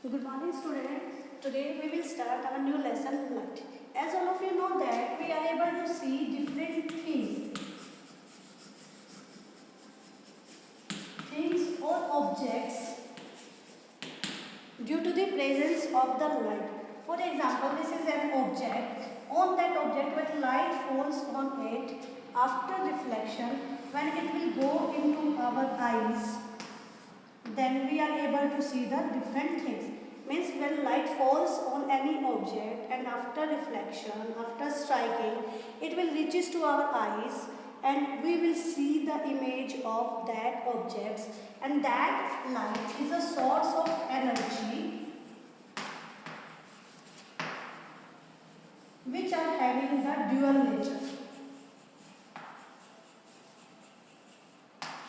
Good morning students. Today we will start our new lesson light. As all of you know that we are able to see different things or objects due to the presence of the light. For example, this is an object. On that object when light falls on it after reflection, when it will go into our eyes, then we are able to see the different things. Means when light falls on any object and after reflection, after striking, it will reaches to our eyes and we will see the image of that objects, and that light is a source of energy which are having the dual nature.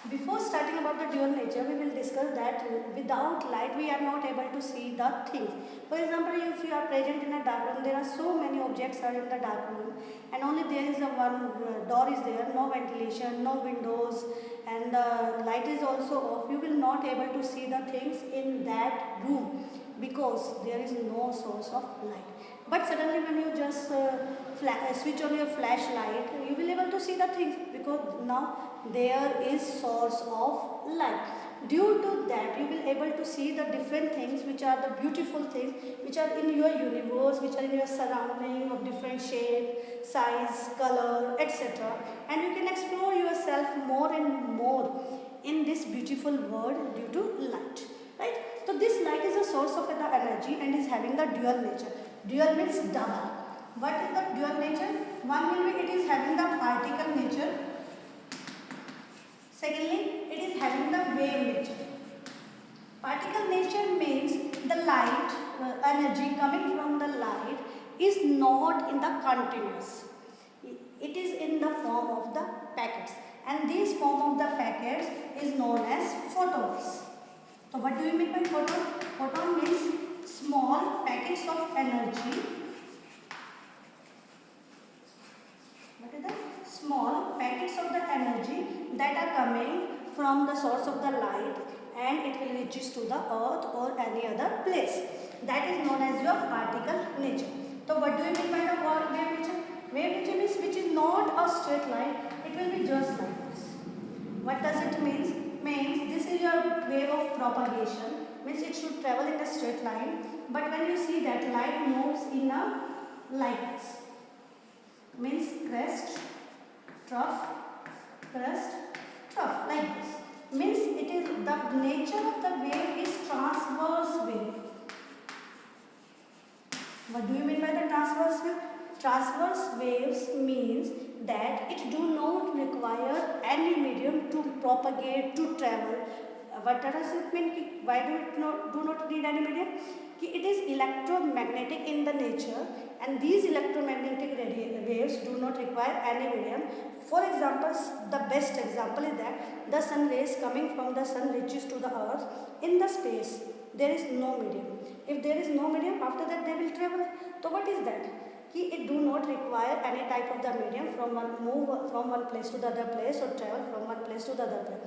Before starting about the dual nature, we will discuss that without light we are not able to see the things. For example, if you are present in a dark room, there are so many objects are in the dark room and only there is a one door is there, no ventilation, no windows, and the light is also off. You will not able to see the things in that room because there is no source of light. But suddenly when you just switch on your flashlight, you will able to see the things because now there is source of light. Due to that, you will able to see the different things which are the beautiful things which are in your universe, which are in your surrounding of different shape, size, color, etc. And you can explore yourself more and more in this beautiful world due to light. Right? So this light is a source of the energy and is having the dual nature. Dual means double. What is the dual nature? One will be it is having the particle nature. Secondly, it is having the wave nature. Particle nature means the light energy coming from the light is not in the continuous. It is in the form of the packets, and this form of the packets is known as photons. So what do you mean by photon? Photon means small packets of energy. What is that? Small packets of the energy that are coming from the source of the light and it will reaches to the earth or any other place. That is known as your particle nature. So what do you mean by the wave nature? Wave nature means which is not a straight line, it will be just like this. What does it mean? Means this is your wave of propagation, means it should travel in a straight line, but when you see that light moves in a like this, means crest, trough, crest, trough, like this. Means it is the nature of the wave is transverse wave. What do you mean by the transverse wave? Transverse waves means that it do not require any medium to propagate, to travel. What does it mean? Why do not need any medium? It is electromagnetic in the nature, and these electromagnetic waves do not require any medium. For example, the best example is that the sun rays coming from the sun reaches to the earth in the space. There is no medium. If there is no medium, after that they will travel. So what is that? It do not require any type of the medium from move from one place to the other place or travel from one place to the other place.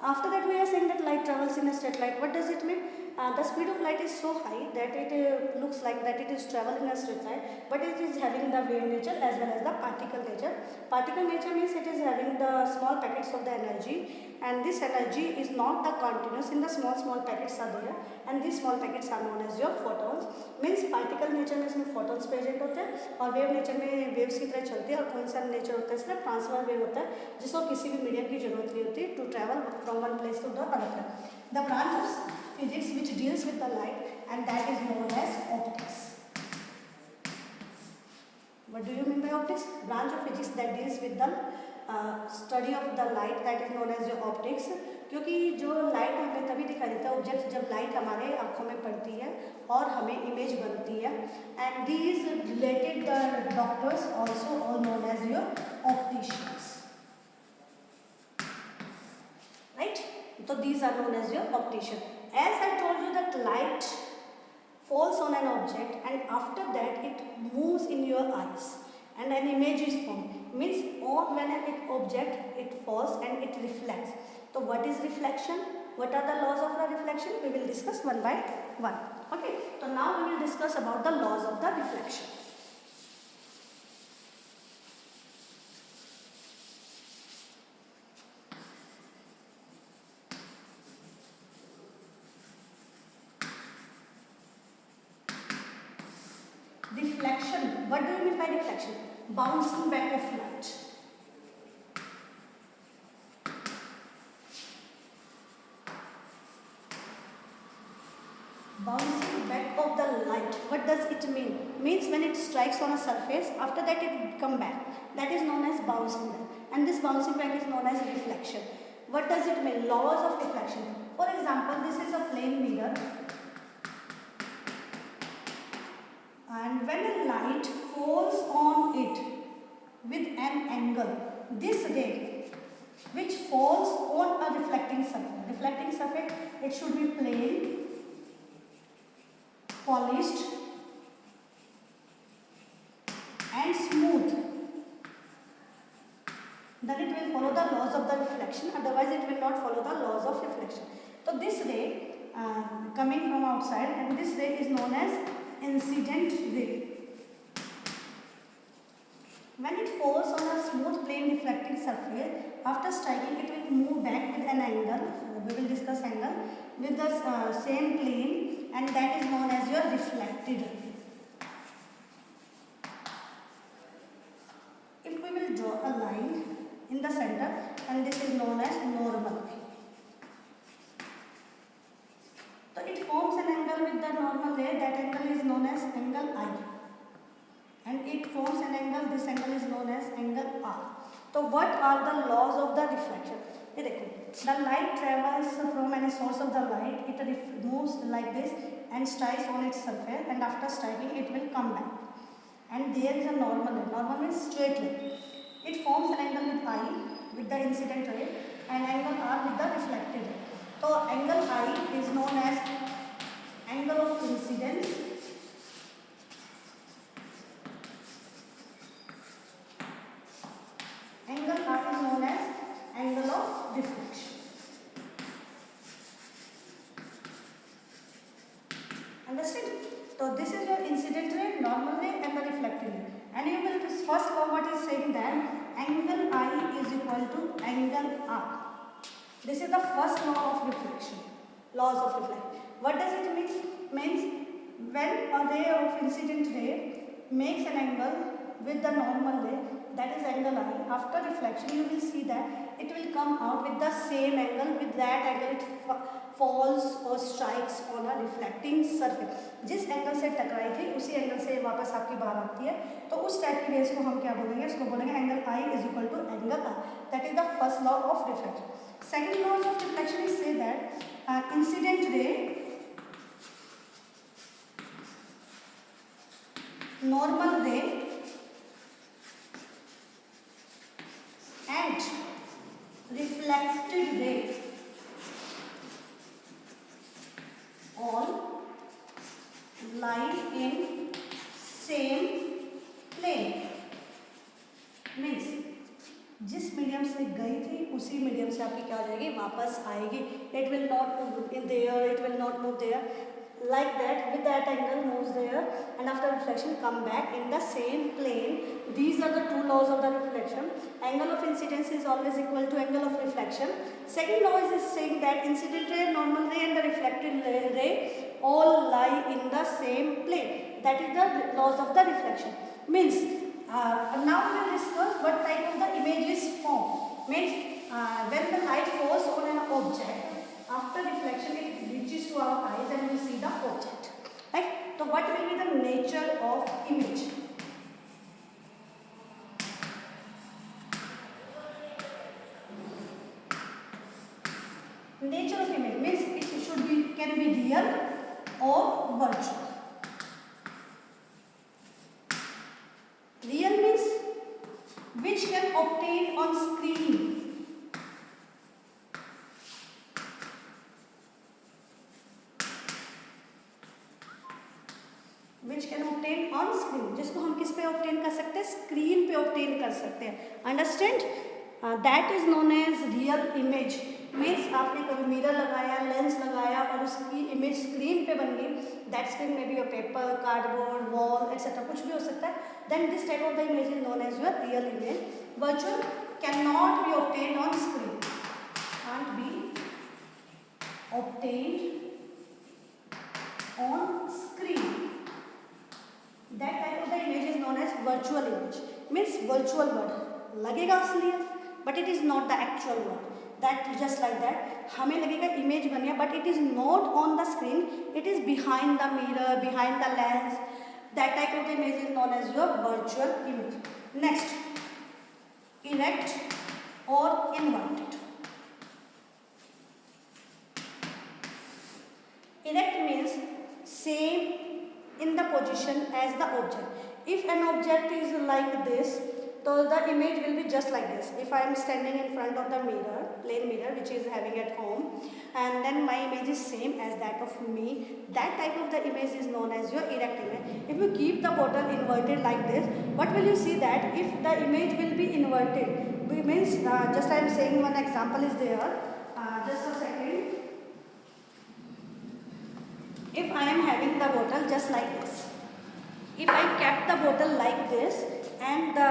After that we are saying that light travels in a straight line. What does it mean? The speed of light is so high that it looks like that it is traveling in a straight line, but it is having the wave nature as well as the particle nature. Particle nature means it is having the small packets of the energy, and this energy is not the continuous. In the small packets are there, and these small packets are known as your photons. Means particle nature में इसमें photons present होते हैं और wave nature में waves की तरह चलते हैं, और कौन सा नेचर होता है इसका ट्रांसफर वेव होता है जिसको किसी भी मीडियम की जरूरत नहीं होती to travel from one place to the other. The branch of physics which deals with the light and that is known as optics. What do you mean by optics? Branch of physics that deals with the study of the light, that is known as your optics. क्योंकि जो light हमें तभी दिखाई देता है object जब light हमारे आँखों में पड़ती है और हमें इमेज बनती है. And these related the doctors also are known as your opticians. Right? तो these are known as your optician. As I told you that light falls on an object and after that it moves in your eyes and an image is formed. Means when an object it falls and it reflects. So what is reflection? What are the laws of the reflection? We will discuss one by one. Okay, so now we will discuss about the laws of the reflection. Reflection. What do you mean by reflection? Bouncing back of light. Bouncing back of the light. What does it mean? Means when it strikes on a surface, after that it will come back. That is known as bouncing back. And this bouncing back is known as reflection. What does it mean? Laws of reflection. For example, this is a plane mirror. And when a light falls on it with an angle, this ray which falls on a reflecting surface, it should be plain, polished and smooth. Then it will follow the laws of the reflection, otherwise it will not follow the laws of reflection. So this ray coming from outside, and this ray is known as incident ray. When it falls on a smooth plane reflecting surface, after striking it will move back with an angle, we will discuss angle, with the same plane, and that is known as your reflected ray. If we will draw a line in the center, and this is known as normal ray. So it forms an angle with the normal ray, that angle is known as angle I. And it forms an angle, this angle is known as angle R. So what are the laws of the reflection? ये देखो, the light travels from any source of the light, it moves like this and strikes on its surface, and after striking it will come back. And there is a normal ray. Normal means straight line. It forms an angle with I, with the incident ray, and angle R with the reflected ray. So angle I is known as angle of incidence, angle R is known as angle of reflection. Understood? So this is your incident ray, normal ray and the reflected ray. And you will, this first law what is saying that angle I is equal to angle R. This is the first law of reflection. Laws of reflection. What does it mean? Means when a ray of incident ray makes an angle with the normal ray, that is angle I. After reflection, you will see that it will come out with the same angle. With that angle, it falls or strikes on a reflecting surface. जिस angle से टकराई थी उसी angle से वापस आपकी बाहर आती है, तो उस टाइप की रेस को हम क्या बोलेंगे? इसको बोलेंगे angle I is equal to angle R. That is the first law of reflection. Second law of reflection is say that incident ray, normal ray and reflected ray all lie in same plane. Means जिस medium से गई थी उसी medium से आपकी क्या हो जाएगी? वापस आएगी. It will not move in there, it will not move there. Like that, with that angle moves there, and after reflection come back in the same plane. These are the two laws of the reflection. Angle of incidence is always equal to angle of reflection. Second law is saying that incident ray, normal ray and the reflected ray all lie in the same plane. That is the laws of the reflection. Means now we will discuss what type of the image is formed. Means when the light falls on an object, after reflection it reaches to our eyes and we see the object. Right? So what will be the nature of image? Nature of image means it should be, can be real or virtual. Real means which can obtain on screen. Which can obtain on screen. जिसको हम किस पे obtain कर सकते हैं? Screen पे obtain कर सकते हैं. Understand? That is known as real image. Means आपने कभी मिरर लगाया, लेंस लगाया और उसकी इमेज स्क्रीन पे बन गई, दैट स्क्रीन में be your paper, cardboard, wall etcetera, कुछ भी हो सकता है, then this type of the image is known as your real image. Virtual can not be obtained on screen, can't be obtained on screen. That type of the image is known as virtual image. Means virtual word लगेगा असली है, but it is not the actual word. That just like that, हमें लगेगा image बन गया, but it is not on the screen. It is behind the mirror, behind the lens. That type of the image is known as your virtual image. Next, erect or inverted. Erect means same in the position as the object. If an object is like this, so the image will be just like this. If I am standing in front of the mirror, plain mirror which is having at home, and then my image is same as that of me, that type of the image is known as your erect image. If you keep the bottle inverted like this, what will you see that if the image will be inverted? Means just I am saying one example is there. Just a second. If I am having the bottle just like this, if I kept the bottle like this and the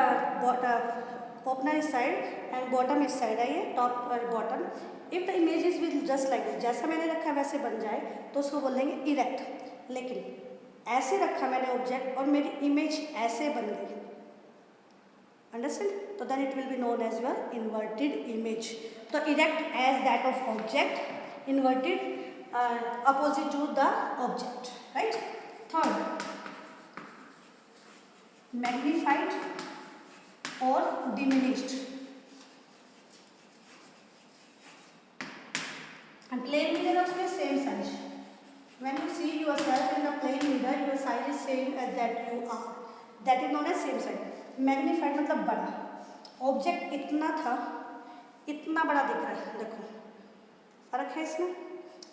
opener is side and bottom is side, आइए top और bottom, if the image is will just like this, जैसा मैंने रखा वैसे बन जाए तो उसको बोलेंगे erect. लेकिन ऐसे रखा मैंने ऑब्जेक्ट और मेरी इमेज ऐसे बन गई, अंडरस्टैंड, तो then it will be known as your inverted image. तो erect as that of object, inverted opposite to the object, right? Third, magnified or diminished. And plain mirror also same size. When you see yourself in the plain mirror, your size is same as that you are. That is known as same size. Magnified मतलब बड़ा. Object इतना था, इतना बड़ा दिख रहा है, देखो फर्क है इसमें.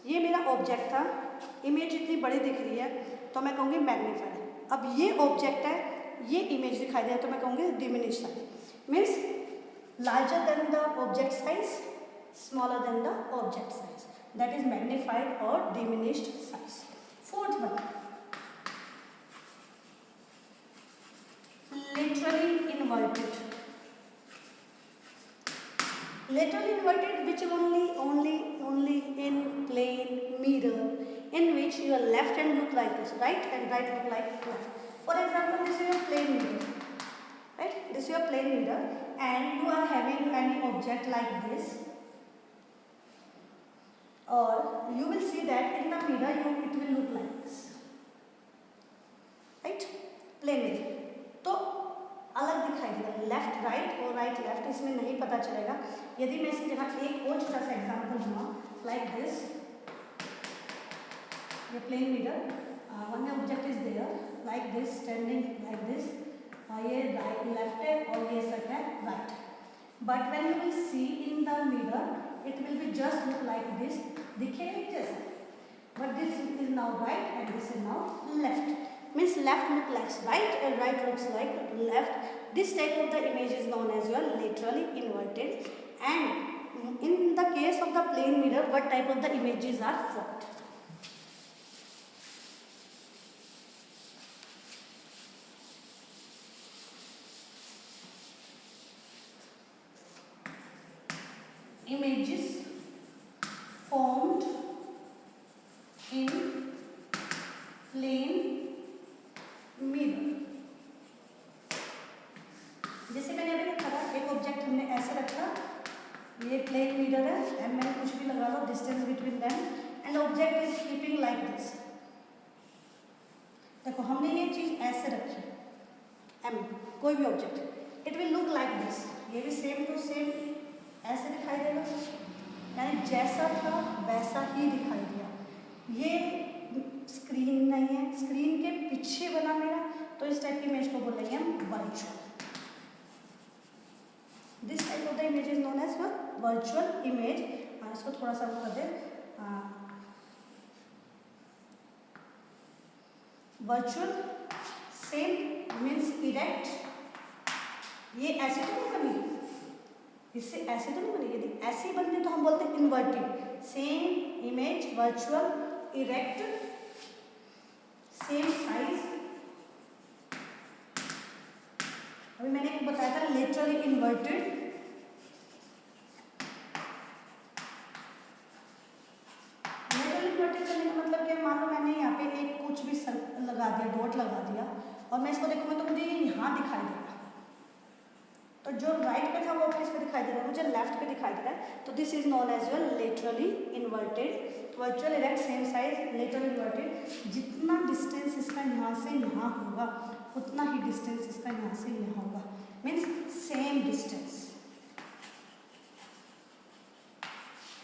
ये मेरा ऑब्जेक्ट था, इमेज इतनी बड़ी दिख रही है तो मैं कहूँगी मैग्नीफाइड. अब ये ऑब्जेक्ट है, ये इमेज दिखाई दे रहा है तो मैं कहूँगी diminish size. Means larger than the object size, smaller than the object size, that is magnified और diminished size. Fourth one, literally inverted. Literally inverted, which only in plain mirror, in which your left hand look like this, right, and right look like left. For example, this is your plain mirror, right? This is your plain mirror, and you are having any object like this, or you will see that in the mirror, it will look like this, right? Plain mirror. तो अलग दिखाई देगा, left right और right left इसमें नहीं पता चलेगा. यदि मैं इसकी जगह एक और छोटा सा एग्जांपल दूंगा, लाइक दिस, ये plane mirror, one object is there like this, standing like this, ये राइट लेफ्ट है और ये सब है right. But when you will see in the mirror it will be just look like this, दिखेगा जैसा, but this is now right and this is now left. Means left look like right and right looks like left. This type of the image is known as your laterally inverted. And in the case of the plane mirror, what type of the images are formed? Images formed in plane mirror. जैसे मैंने अभी रखा था, एक object हमने ऐसे रखा, ये प्लेन मिरर है, एंड मैंने कुछ भी लगा लो distance between them, and object is keeping like this. देखो हमने ये चीज ऐसे रखी, एम कोई भी object, it will look like this. ये भी सेम टू सेम ऐसे दिखाई देगा, यानी जैसा था वैसा ही दिखाई दिया. ये स्क्रीन नहीं है, स्क्रीन के पीछे बना मेरा, तो इस टाइप की इमेज को बोलेंगे हम virtual. This type of the image is known as virtual image. इसको थोड़ा सा कर दे, वर्चुअल सेम मीन्स इरेक्ट. ये ऐसे तो नहीं कभी, इससे ऐसे तो नहीं बनेगी, यदि ऐसी बनती तो हम बोलते हैं inverted. Same image, virtual, erect, same size. अभी मैंने एक बताया था लेटरली इन्वर्टेड। लेटरली इन्वर्टेड करने का मतलब क्या, मान लो मैंने यहाँ पे एक कुछ भी लगा दिया, डॉट लगा दिया, और मैं इसको देखूंगा तो मुझे यहाँ दिखाई देगा, तो जो राइट पे था वो किस पे दिखाई दे रहा है, मुझे लेफ्ट पे दिखाई दे रहा है, तो this is known as well laterally inverted. Virtual, erect, same size, laterally inverted. जितना डिस्टेंस इसका यहाँ से यहाँ होगा उतना ही डिस्टेंस इसका यहाँ से यहाँ होगा, मीन्स सेम डिस्टेंस।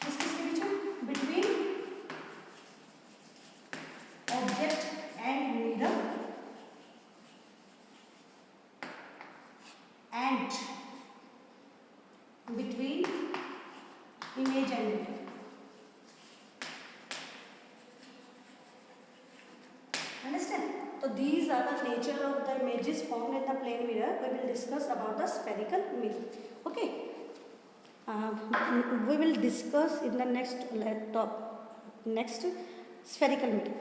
किसके बीच में, between object and mirror and between image and mirror. Understand? So these are the nature of the images formed in the plane mirror. We will discuss about the spherical mirror. Okay. We will discuss in the next spherical mirror.